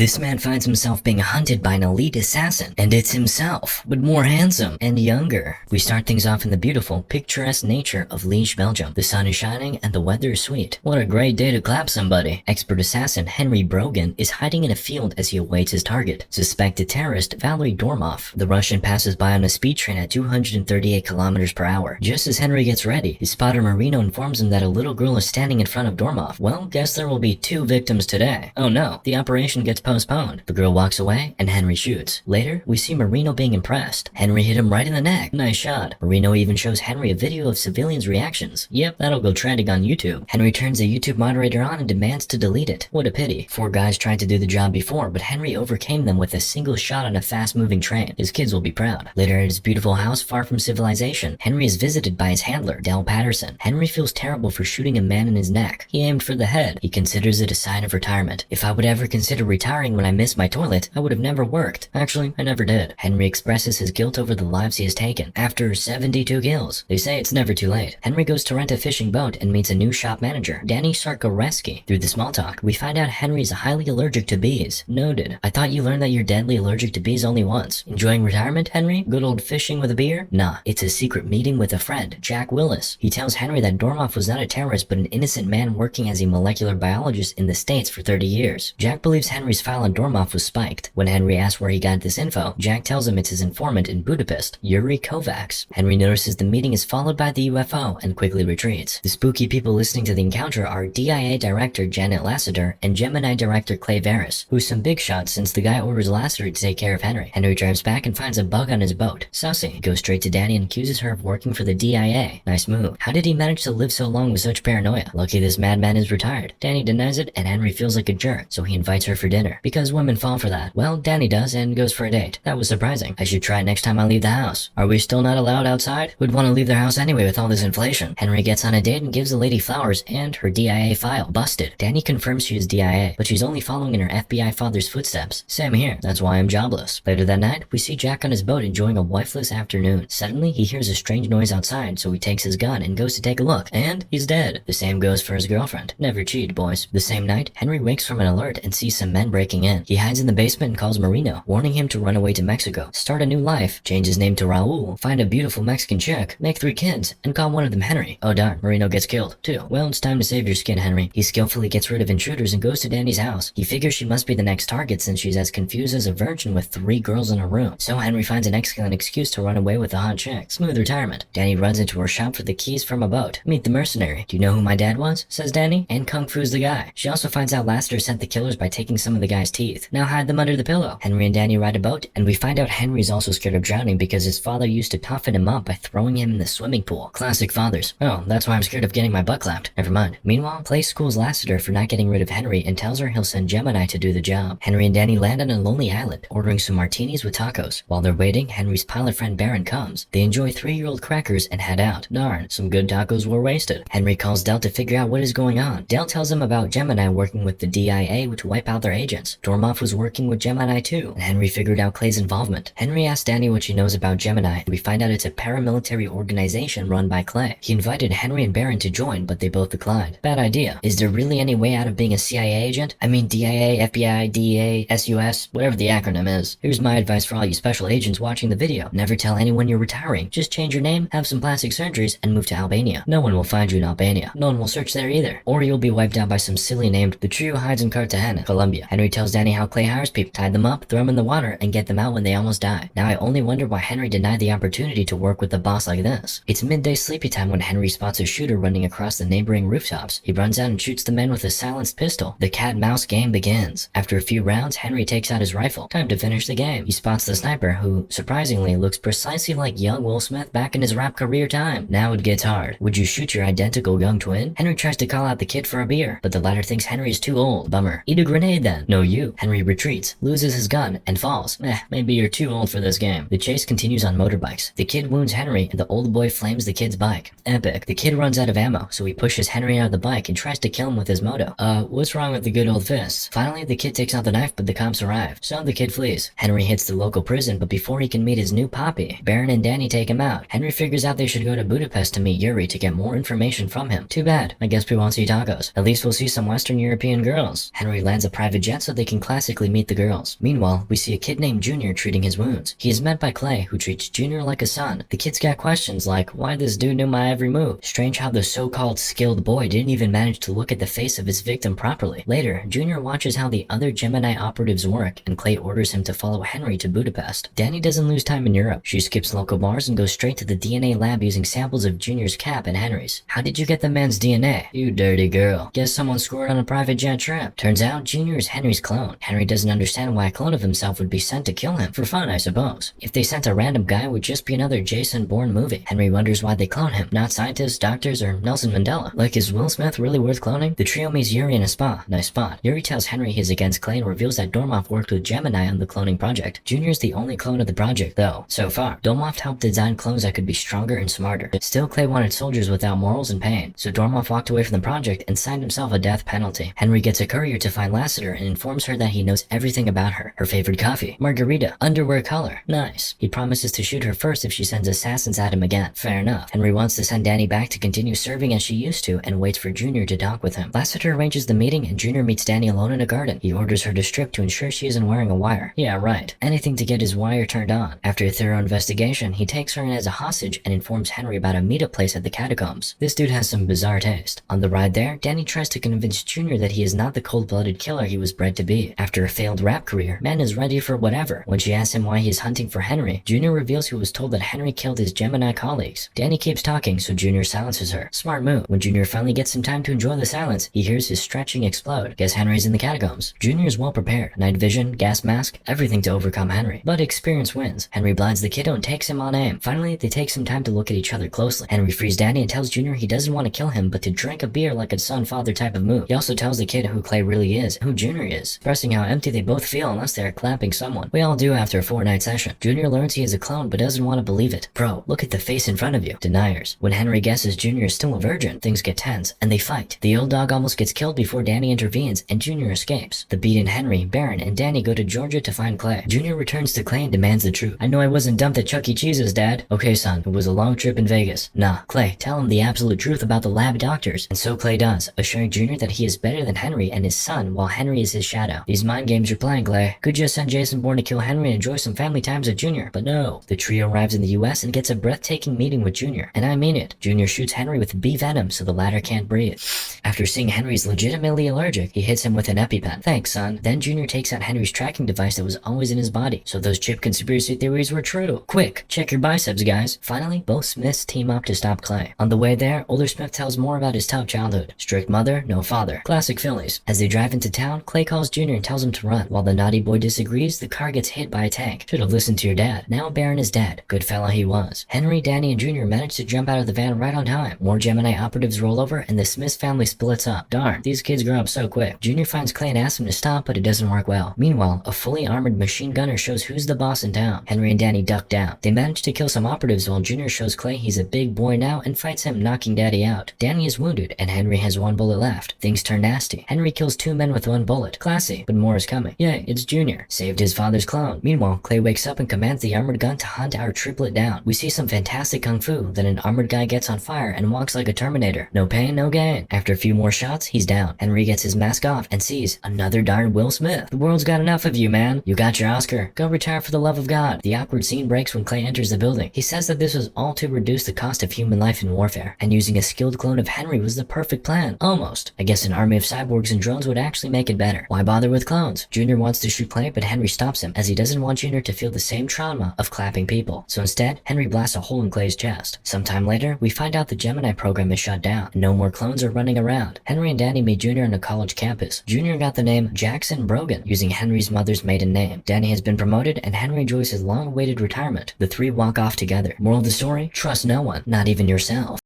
This man finds himself being hunted by an elite assassin, and it's himself, but more handsome and younger. We start things off in the beautiful, picturesque nature of Liège, Belgium. The sun is shining and the weather is sweet. What a great day to clap somebody. Expert assassin Henry Brogan is hiding in a field as he awaits his target. Suspected terrorist Valery Dormov. The Russian passes by on a speed train at 238 kilometers per hour. Just as Henry gets ready, his spotter Marino informs him that a little girl is standing in front of Dormov. Well, guess there will be 2 victims today. Oh no, the operation gets postponed. The girl walks away and Henry shoots. Later, we see Marino being impressed. Henry hit him right in the neck. Nice shot. Marino even shows Henry a video of civilians' reactions. Yep, that'll go trending on YouTube. Henry turns the YouTube moderator on and demands to delete it. What a pity. 4 guys tried to do the job before, but Henry overcame them with a single shot on a fast-moving train. His kids will be proud. Later at his beautiful house far from civilization, Henry is visited by his handler, Dell Patterson. Henry feels terrible for shooting a man in his neck. He aimed for the head. He considers it a sign of retirement. If I would ever consider retiring when I miss my toilet, I would have never worked. Actually, I never did. Henry expresses his guilt over the lives he has taken. After 72 kills, they say it's never too late. Henry goes to rent a fishing boat and meets a new shop manager, Danny Sarkoreski. Through the small talk, we find out Henry is highly allergic to bees. Noted. I thought you learned that you're deadly allergic to bees only once. Enjoying retirement, Henry? Good old fishing with a beer? Nah, it's a secret meeting with a friend, Jack Willis. He tells Henry that Dormov was not a terrorist but an innocent man working as a molecular biologist in the States for 30 years. Jack believes Henry's file on Dormov was spiked. When Henry asks where he got this info, Jack tells him it's his informant in Budapest, Yuri Kovacs. Henry notices the meeting is followed by the UFO and quickly retreats. The spooky people listening to the encounter are DIA director Janet Lassiter and Gemini director Clive, who's some big shots since the guy orders Lassiter to take care of Henry. Henry drives back and finds a bug on his boat. Sussy. He goes straight to Danny and accuses her of working for the DIA. Nice move. How did he manage to live so long with such paranoia? Lucky this madman is retired. Danny denies it and Henry feels like a jerk, so he invites her for dinner. Because women fall for that. Well, Danny does and goes for a date. That was surprising. I should try it next time I leave the house. Are we still not allowed outside? Who'd want to leave their house anyway with all this inflation? Henry gets on a date and gives the lady flowers and her DIA file. Busted. Danny confirms she is DIA, but she's only following in her FBI father's footsteps. Same here. That's why I'm jobless. Later that night, we see Jack on his boat enjoying a wifeless afternoon. Suddenly, he hears a strange noise outside, so he takes his gun and goes to take a look, and he's dead. The same goes for his girlfriend. Never cheat, boys. The same night, Henry wakes from an alert and sees some men breaking in. He hides in the basement and calls Marino, warning him to run away to Mexico, start a new life, change his name to Raul, find a beautiful Mexican chick, make 3 kids, and call one of them Henry. Oh darn, Marino gets killed, too. Well, it's time to save your skin, Henry. He skillfully gets rid of intruders and goes to Danny's house. He figures she must be the next target since she's as confused as a virgin with 3 girls in her room. So Henry finds an excellent excuse to run away with a hot chick. Smooth retirement. Danny runs into her shop for the keys from a boat. Meet the mercenary. Do you know who my dad was? Says Danny. And Kung Fu's the guy. She also finds out Lassiter sent the killers by taking some of the guy's teeth. Now hide them under the pillow. Henry and Danny ride a boat, and we find out Henry's also scared of drowning because his father used to toughen him up by throwing him in the swimming pool. Classic fathers. Oh, that's why I'm scared of getting my butt clapped. Never mind. Meanwhile, Clay schools Lassiter for not getting rid of Henry and tells her he'll send Gemini to do the job. Henry and Danny land on a lonely island, ordering some martinis with tacos. While they're waiting, Henry's pilot friend Baron comes. They enjoy 3-year-old crackers and head out. Darn, some good tacos were wasted. Henry calls Dell to figure out what is going on. Dell tells him about Gemini working with the DIA to wipe out their agents. Dormov was working with Gemini too, and Henry figured out Clay's involvement. Henry asks Danny what she knows about Gemini, and we find out it's a paramilitary organization run by Clay. He invited Henry and Baron to join, but they both declined. Bad idea. Is there really any way out of being a CIA agent? I mean DIA, FBI, DEA, SUS, whatever the acronym is. Here's my advice for all you special agents watching the video. Never tell anyone you're retiring. Just change your name, have some plastic surgeries, and move to Albania. No one will find you in Albania. No one will search there either. Or you'll be wiped out by some silly named The Trio Hides in Cartagena, Colombia. Henry tells Danny how Clay hires people, tie them up, throw them in the water, and get them out when they almost die. Now I only wonder why Henry denied the opportunity to work with a boss like this. It's midday sleepy time when Henry spots a shooter running across the neighboring rooftops. He runs out and shoots the men with a silenced pistol. The cat-mouse game begins. After a few rounds, Henry takes out his rifle. Time to finish the game. He spots the sniper, who, surprisingly, looks precisely like young Will Smith back in his rap career time. Now it gets hard. Would you shoot your identical young twin? Henry tries to call out the kid for a beer, but the latter thinks Henry is too old. Bummer. Eat a grenade then. No you. Henry retreats, loses his gun, and falls. Maybe you're too old for this game. The chase continues on motorbikes. The kid wounds Henry, and the old boy flames the kid's bike. Epic. The kid runs out of ammo, so he pushes Henry out of the bike and tries to kill him with his moto. What's wrong with the good old fists? Finally, the kid takes out the knife, but the cops arrive. So the kid flees. Henry hits the local prison, but before he can meet his new poppy, Baron and Danny take him out. Henry figures out they should go to Budapest to meet Yuri to get more information from him. Too bad. I guess we won't see tacos. At least we'll see some Western European girls. Henry lands a private jet so so they can classically meet the girls. Meanwhile, we see a kid named Junior treating his wounds. He is met by Clay, who treats Junior like a son. The kid's got questions like, why this dude knew my every move? Strange how the so-called skilled boy didn't even manage to look at the face of his victim properly. Later, Junior watches how the other Gemini operatives work, and Clay orders him to follow Henry to Budapest. Danny doesn't lose time in Europe. She skips local bars and goes straight to the DNA lab using samples of Junior's cap and Henry's. How did you get the man's DNA? You dirty girl. Guess someone scored on a private jet trip. Turns out Junior is Henry's clone. Henry doesn't understand why a clone of himself would be sent to kill him. For fun, I suppose. If they sent a random guy, it would just be another Jason Bourne movie. Henry wonders why they clone him. Not scientists, doctors, or Nelson Mandela. Like, is Will Smith really worth cloning? The trio meets Yuri in a spa. Nice spot. Yuri tells Henry he's against Clay and reveals that Dormoff worked with Gemini on the cloning project. Junior is the only clone of the project, though. So far, Dormoff helped design clones that could be stronger and smarter. Still, Clay wanted soldiers without morals and pain, so Dormoff walked away from the project and signed himself a death penalty. Henry gets a courier to find Lassiter and informs her that he knows everything about her. Her favorite coffee, margarita, underwear color. Nice. He promises to shoot her first if she sends assassins at him again. Fair enough. Henry wants to send Danny back to continue serving as she used to and waits for Junior to talk with him. Lassiter arranges the meeting and Junior meets Danny alone in a garden. He orders her to strip to ensure she isn't wearing a wire. Yeah, right. Anything to get his wire turned on. After a thorough investigation, he takes her in as a hostage and informs Henry about a meetup place at the catacombs. This dude has some bizarre taste. On the ride there, Danny tries to convince Junior that he is not the cold-blooded killer he was bred to be. After a failed rap career, Man is ready for whatever. When she asks him why he is hunting for Henry, Junior reveals he was told that Henry killed his Gemini colleagues. Danny keeps talking, so Junior silences her. Smart move. When Junior finally gets some time to enjoy the silence, he hears his stretching explode. Guess Henry's in the catacombs. Junior is well prepared. Night vision, gas mask, everything to overcome Henry. But experience wins. Henry blinds the kiddo and takes him on aim. Finally, they take some time to look at each other closely. Henry frees Danny and tells Junior he doesn't want to kill him, but to drink a beer like a son-father type of move. He also tells the kid who Clay really is, who Junior is, expressing how empty they both feel unless they are clapping someone. We all do after a fortnight session. Junior learns he is a clone but doesn't want to believe it. Bro, look at the face in front of you. Deniers. When Henry guesses Junior is still a virgin, things get tense, and they fight. The old dog almost gets killed before Danny intervenes, and Junior escapes. The beaten Henry, Baron, and Danny go to Georgia to find Clay. Junior returns to Clay and demands the truth. I know I wasn't dumped at Chuck E. Cheese's, Dad. Okay, son, it was a long trip in Vegas. Nah, Clay, tell him the absolute truth about the lab doctors. And so Clay does, assuring Junior that he is better than Henry and his son, while Henry is his shadow. These mind games you're playing, Clay. Could just send Jason Bourne to kill Henry and enjoy some family times with Junior, but no. The trio arrives in the US and gets a breathtaking meeting with Junior. And I mean it. Junior shoots Henry with bee venom so the latter can't breathe. After seeing Henry's legitimately allergic, he hits him with an EpiPen. Thanks, son. Then Junior takes out Henry's tracking device that was always in his body, so those chip conspiracy theories were true. Quick, check your biceps, guys. Finally, both Smiths team up to stop Clay. On the way there, older Smith tells more about his tough childhood. Strict mother, no father. Classic Phillies. As they drive into town, Clay calls Junior and tells him to run. While the naughty boy disagrees, the car gets hit by a tank. Should have listened to your dad. Now Baron is dead. Good fella he was. Henry, Danny, and Junior manage to jump out of the van right on time. More Gemini operatives roll over, and the Smith family splits up. Darn, these kids grow up so quick. Junior finds Clay and asks him to stop, but it doesn't work well. Meanwhile, a fully armored machine gunner shows who's the boss in town. Henry and Danny duck down. They manage to kill some operatives while Junior shows Clay he's a big boy now and fights him, knocking Daddy out. Danny is wounded, and Henry has one bullet left. Things turn nasty. Henry kills 2 men with 1 bullet. Classy, but more is coming. Yay, it's Junior. Saved his father's clone. Meanwhile, Clay wakes up and commands the armored gun to hunt our triplet down. We see some fantastic kung fu, then an armored guy gets on fire and walks like a Terminator. No pain, no gain. After a few more shots, he's down. Henry gets his mask off and sees another darn Will Smith. The world's got enough of you, man. You got your Oscar. Go retire for the love of God. The awkward scene breaks when Clay enters the building. He says that this was all to reduce the cost of human life in warfare, and using a skilled clone of Henry was the perfect plan. Almost. I guess an army of cyborgs and drones would actually make it better. Why bother with clones? Junior wants to shoot Clay, but Henry stops him, as he doesn't want Junior to feel the same trauma of clapping people. So instead, Henry blasts a hole in Clay's chest. Sometime later, we find out the Gemini program is shut down, and no more clones are running around. Henry and Danny meet Junior on a college campus. Junior got the name Jackson Brogan, using Henry's mother's maiden name. Danny has been promoted, and Henry enjoys his long-awaited retirement. The three walk off together. Moral of the story? Trust no one, not even yourself.